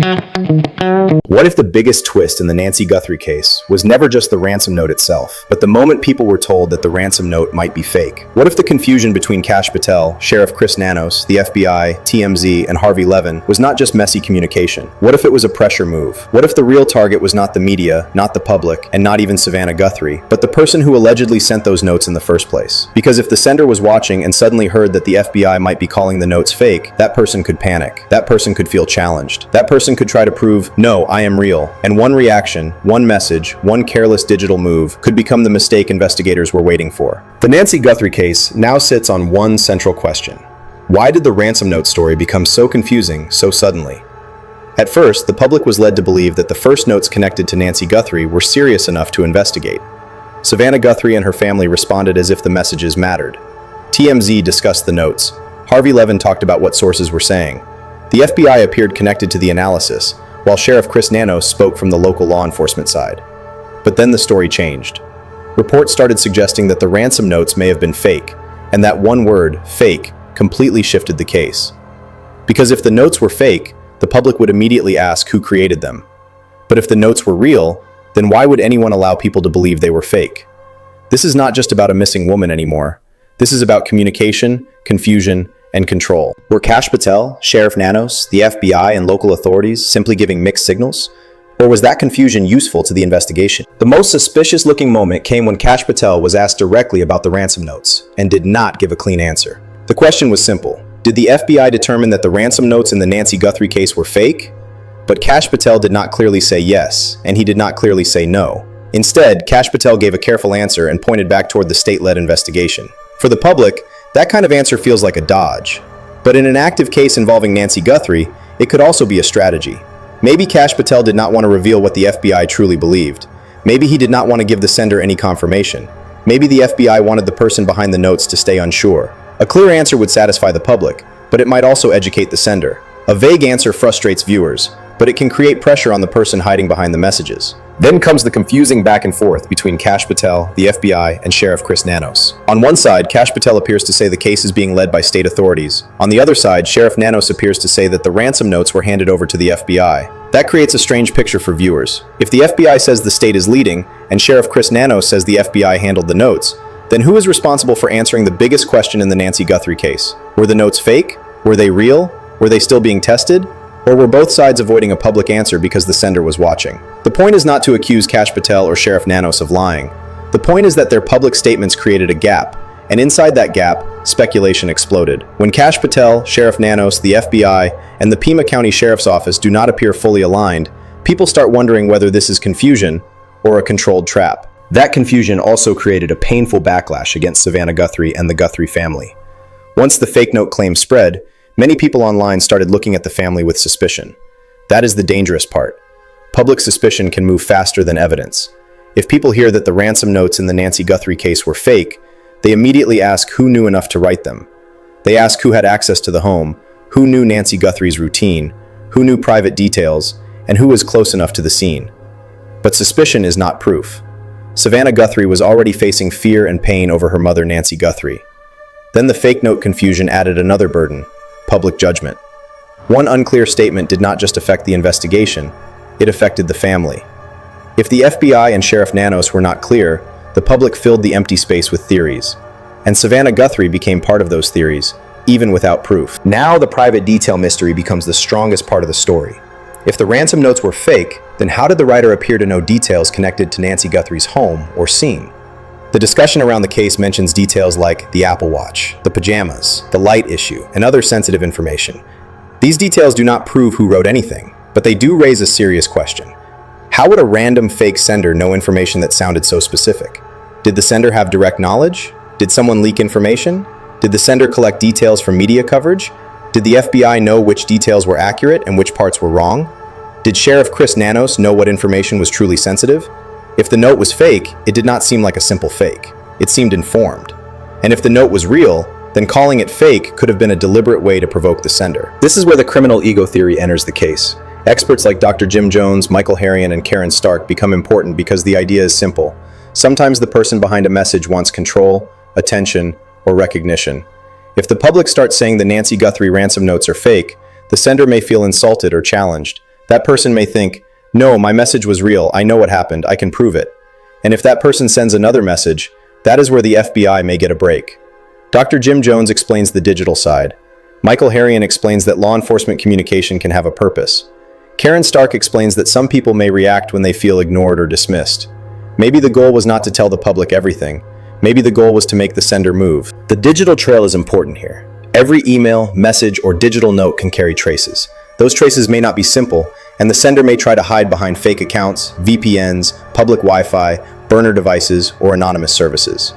What if the biggest twist in the Nancy Guthrie case was never just the ransom note itself, but the moment people were told that the ransom note might be fake? What if the confusion between Cash Patel, Sheriff Chris Nanos, the FBI, TMZ, and Harvey Levin was not just messy communication? What if it was a pressure move? What if the real target was not the media, not the public, and not even Savannah Guthrie, but the person who allegedly sent those notes in the first place? Because if the sender was watching and suddenly heard that the FBI might be calling the notes fake, that person could panic. That person could feel challenged. That person could try to prove, no, I am real. And one reaction, one message, one careless digital move could become the mistake investigators were waiting for. The Nancy Guthrie case now sits on one central question. Why did the ransom note story become so confusing so suddenly? At first, the public was led to believe that the first notes connected to Nancy Guthrie were serious enough to investigate. Savannah Guthrie and her family responded as if the messages mattered. TMZ discussed the notes. Harvey Levin talked about what sources were saying. The FBI appeared connected to the analysis, while Sheriff Chris Nanos spoke from the local law enforcement side. But then the story changed. Reports started suggesting that the ransom notes may have been fake, and that one word, fake, completely shifted the case. Because if the notes were fake, the public would immediately ask who created them. But if the notes were real, then why would anyone allow people to believe they were fake? This is not just about a missing woman anymore. This is about communication, confusion, and control. Were Cash Patel, Sheriff Nanos, the FBI, and local authorities simply giving mixed signals? Or was that confusion useful to the investigation? The most suspicious-looking moment came when Cash Patel was asked directly about the ransom notes, and did not give a clean answer. The question was simple. Did the FBI determine that the ransom notes in the Nancy Guthrie case were fake? But Cash Patel did not clearly say yes, and he did not clearly say no. Instead, Cash Patel gave a careful answer and pointed back toward the state-led investigation. For the public, that kind of answer feels like a dodge. But in an active case involving Nancy Guthrie, it could also be a strategy. Maybe Cash Patel did not want to reveal what the FBI truly believed. Maybe he did not want to give the sender any confirmation. Maybe the FBI wanted the person behind the notes to stay unsure. A clear answer would satisfy the public, but it might also educate the sender. A vague answer frustrates viewers, but it can create pressure on the person hiding behind the messages. Then comes the confusing back and forth between Cash Patel, the FBI, and Sheriff Chris Nanos. On one side, Cash Patel appears to say the case is being led by state authorities. On the other side, Sheriff Nanos appears to say that the ransom notes were handed over to the FBI. That creates a strange picture for viewers. If the FBI says the state is leading, and Sheriff Chris Nanos says the FBI handled the notes, then who is responsible for answering the biggest question in the Nancy Guthrie case? Were the notes fake? Were they real? Were they still being tested? Or were both sides avoiding a public answer because the sender was watching? The point is not to accuse Cash Patel or Sheriff Nanos of lying. The point is that their public statements created a gap, and inside that gap, speculation exploded. When Cash Patel, Sheriff Nanos, the FBI, and the Pima County Sheriff's Office do not appear fully aligned, people start wondering whether this is confusion or a controlled trap. That confusion also created a painful backlash against Savannah Guthrie and the Guthrie family. Once the fake note claims spread, many people online started looking at the family with suspicion. That is the dangerous part. Public suspicion can move faster than evidence. If people hear that the ransom notes in the Nancy Guthrie case were fake, they immediately ask who knew enough to write them. They ask who had access to the home, who knew Nancy Guthrie's routine, who knew private details, and who was close enough to the scene. But suspicion is not proof. Savannah Guthrie was already facing fear and pain over her mother, Nancy Guthrie. Then the fake note confusion added another burden: public judgment. One unclear statement did not just affect the investigation, it affected the family. If the FBI and Sheriff Nanos were not clear, the public filled the empty space with theories. And Savannah Guthrie became part of those theories, even without proof. Now the private detail mystery becomes the strongest part of the story. If the ransom notes were fake, then how did the writer appear to know details connected to Nancy Guthrie's home or scene? The discussion around the case mentions details like the Apple Watch, the pajamas, the light issue, and other sensitive information. These details do not prove who wrote anything, but they do raise a serious question. How would a random fake sender know information that sounded so specific? Did the sender have direct knowledge? Did someone leak information? Did the sender collect details from media coverage? Did the FBI know which details were accurate and which parts were wrong? Did Sheriff Chris Nanos know what information was truly sensitive? If the note was fake, it did not seem like a simple fake. It seemed informed. And if the note was real, then calling it fake could have been a deliberate way to provoke the sender. This is where the criminal ego theory enters the case. Experts like Dr. Jim Jones, Michael Harian, and Karen Stark become important because the idea is simple. Sometimes the person behind a message wants control, attention, or recognition. If the public starts saying the Nancy Guthrie ransom notes are fake, the sender may feel insulted or challenged. That person may think, "No, my message was real. I know what happened. I can prove it." And if that person sends another message, that is where the FBI may get a break. Dr. Jim Jones explains the digital side. Michael Harrion explains that law enforcement communication can have a purpose. Karen Stark explains that some people may react when they feel ignored or dismissed. Maybe the goal was not to tell the public everything. Maybe the goal was to make the sender move. The digital trail is important here. Every email, message, or digital note can carry traces. Those traces may not be simple, and the sender may try to hide behind fake accounts, VPNs, public Wi-Fi, burner devices, or anonymous services.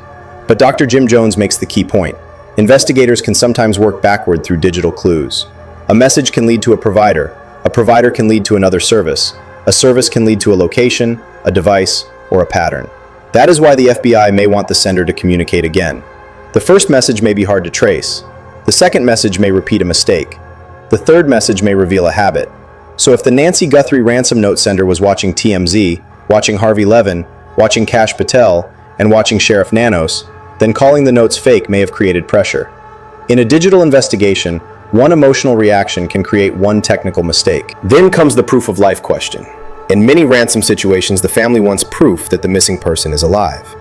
But Dr. Jim Jones makes the key point. Investigators can sometimes work backward through digital clues. A message can lead to a provider can lead to another service, a service can lead to a location, a device, or a pattern. That is why the FBI may want the sender to communicate again. The first message may be hard to trace. The second message may repeat a mistake. The third message may reveal a habit. So if the Nancy Guthrie ransom note sender was watching TMZ, watching Harvey Levin, watching Cash Patel, and watching Sheriff Nanos, then calling the notes fake may have created pressure. In a digital investigation, one emotional reaction can create one technical mistake. Then comes the proof of life question. In many ransom situations, the family wants proof that the missing person is alive.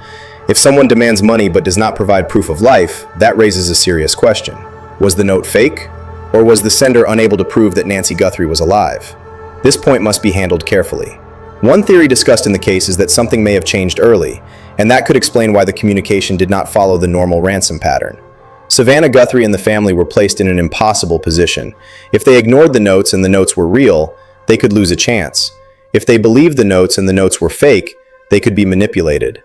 If someone demands money but does not provide proof of life, that raises a serious question. Was the note fake? Or was the sender unable to prove that Nancy Guthrie was alive? This point must be handled carefully. One theory discussed in the case is that something may have changed early, and that could explain why the communication did not follow the normal ransom pattern. Savannah Guthrie and the family were placed in an impossible position. If they ignored the notes and the notes were real, they could lose a chance. If they believed the notes and the notes were fake, they could be manipulated.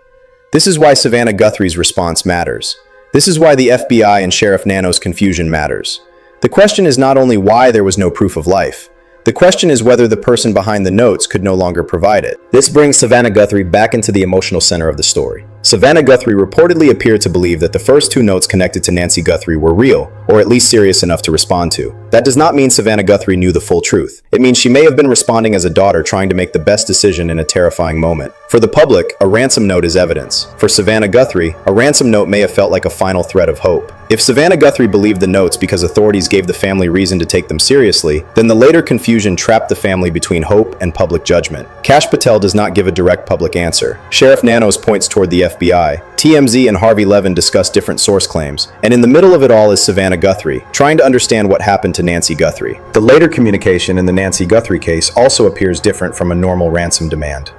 This is why Savannah Guthrie's response matters. This is why the FBI and Sheriff Nanos' confusion matters. The question is not only why there was no proof of life. The question is whether the person behind the notes could no longer provide it. This brings Savannah Guthrie back into the emotional center of the story. Savannah Guthrie reportedly appeared to believe that the first two notes connected to Nancy Guthrie were real, or at least serious enough to respond to. That does not mean Savannah Guthrie knew the full truth. It means she may have been responding as a daughter trying to make the best decision in a terrifying moment. For the public, a ransom note is evidence. For Savannah Guthrie, a ransom note may have felt like a final thread of hope. If Savannah Guthrie believed the notes because authorities gave the family reason to take them seriously, then the later confusion trapped the family between hope and public judgment. Cash Patel does not give a direct public answer. Sheriff Nanos points toward the FBI. TMZ and Harvey Levin discuss different source claims, and in the middle of it all is Savannah Guthrie, trying to understand what happened to Nancy Guthrie. The later communication in the Nancy Guthrie case also appears different from a normal ransom demand.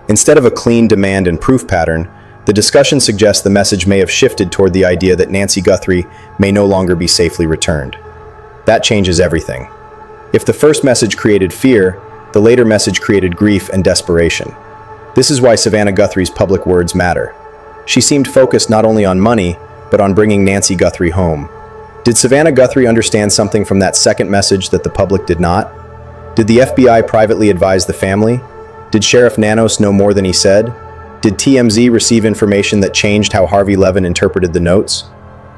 Instead of a clean demand and proof pattern, the discussion suggests the message may have shifted toward the idea that Nancy Guthrie may no longer be safely returned. That changes everything. If the first message created fear, the later message created grief and desperation. This is why Savannah Guthrie's public words matter. She seemed focused not only on money, but on bringing Nancy Guthrie home. Did Savannah Guthrie understand something from that second message that the public did not? Did the FBI privately advise the family? Did Sheriff Nanos know more than he said? Did TMZ receive information that changed how Harvey Levin interpreted the notes?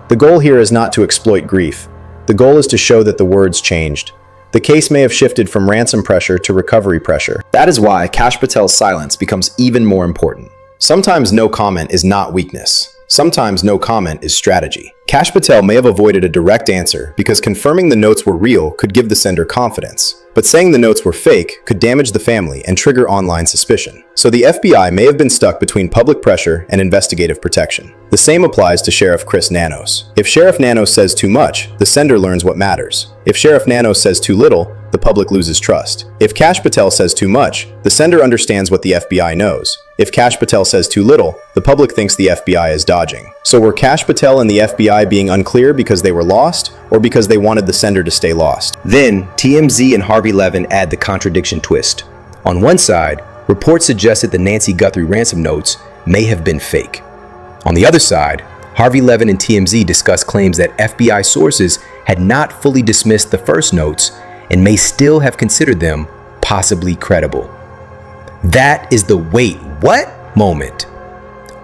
The goal here is not to exploit grief. The goal is to show that the words changed. The case may have shifted from ransom pressure to recovery pressure. That is why Cash Patel's silence becomes even more important. Sometimes no comment is not weakness. Sometimes no comment is strategy. Cash Patel may have avoided a direct answer because confirming the notes were real could give the sender confidence. But saying the notes were fake could damage the family and trigger online suspicion. So the FBI may have been stuck between public pressure and investigative protection. The same applies to Sheriff Chris Nanos. If Sheriff Nanos says too much, the sender learns what matters. If Sheriff Nanos says too little, the public loses trust. If Cash Patel says too much, the sender understands what the FBI knows. If Cash Patel says too little, the public thinks the FBI is dodging. So were Cash Patel and the FBI being unclear because they were lost, or because they wanted the sender to stay lost? Then, TMZ and Harvey Levin add the contradiction twist. On one side, reports suggest that the Nancy Guthrie ransom notes may have been fake. On the other side, Harvey Levin and TMZ discuss claims that FBI sources had not fully dismissed the first notes and may still have considered them possibly credible. That is the wait, what moment.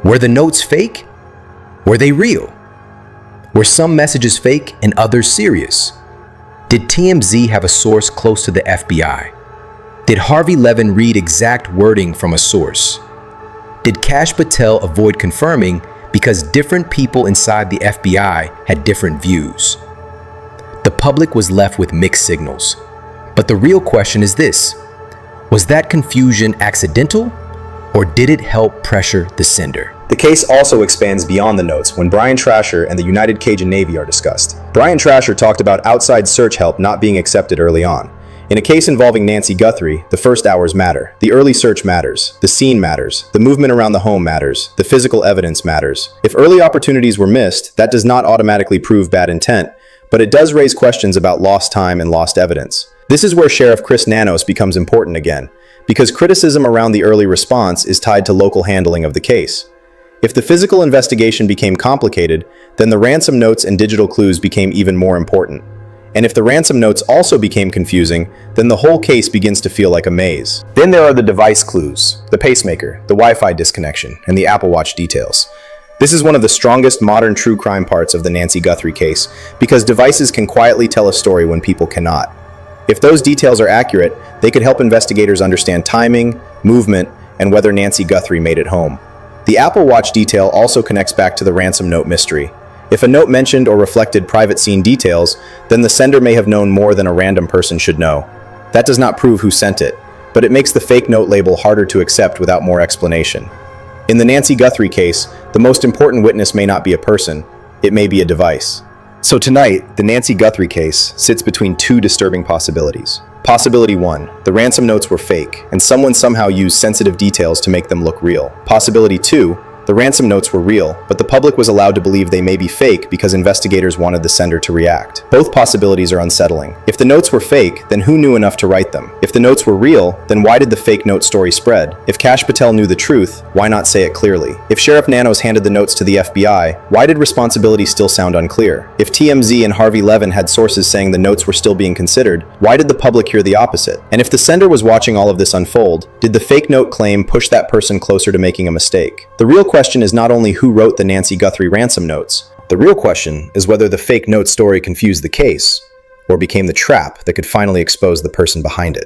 Were the notes fake? Were they real? Were some messages fake and others serious? Did TMZ have a source close to the FBI? Did Harvey Levin read exact wording from a source? Did Cash Patel avoid confirming because different people inside the FBI had different views? The public was left with mixed signals. But the real question is this: Was that confusion accidental, or did it help pressure the sender? The case also expands beyond the notes when Brian Trasher and the United Cajun Navy are discussed. Brian Trasher talked about outside search help not being accepted early on. In a case involving Nancy Guthrie, the first hours matter. The early search matters. The scene matters. The movement around the home matters. The physical evidence matters. If early opportunities were missed, that does not automatically prove bad intent, but it does raise questions about lost time and lost evidence. This is where Sheriff Chris Nanos becomes important again, because criticism around the early response is tied to local handling of the case. If the physical investigation became complicated, then the ransom notes and digital clues became even more important. And if the ransom notes also became confusing, then the whole case begins to feel like a maze. Then there are the device clues, the pacemaker, the Wi-Fi disconnection, and the Apple Watch details. This is one of the strongest modern true crime parts of the Nancy Guthrie case, because devices can quietly tell a story when people cannot. If those details are accurate, they could help investigators understand timing, movement, and whether Nancy Guthrie made it home. The Apple Watch detail also connects back to the ransom note mystery. If a note mentioned or reflected private scene details, then the sender may have known more than a random person should know. That does not prove who sent it, but it makes the fake note label harder to accept without more explanation. In the Nancy Guthrie case, the most important witness may not be a person, it may be a device. So tonight, the Nancy Guthrie case sits between two disturbing possibilities. Possibility 1, the ransom notes were fake, and someone somehow used sensitive details to make them look real. Possibility 2, the ransom notes were real, but the public was allowed to believe they may be fake because investigators wanted the sender to react. Both possibilities are unsettling. If the notes were fake, then who knew enough to write them? If the notes were real, then why did the fake note story spread? If Cash Patel knew the truth, why not say it clearly? If Sheriff Nanos handed the notes to the FBI, why did responsibility still sound unclear? If TMZ and Harvey Levin had sources saying the notes were still being considered, why did the public hear the opposite? And if the sender was watching all of this unfold, did the fake note claim push that person closer to making a mistake? The real question is not only who wrote the Nancy Guthrie ransom notes. The real question is whether the fake note story confused the case or became the trap that could finally expose the person behind it.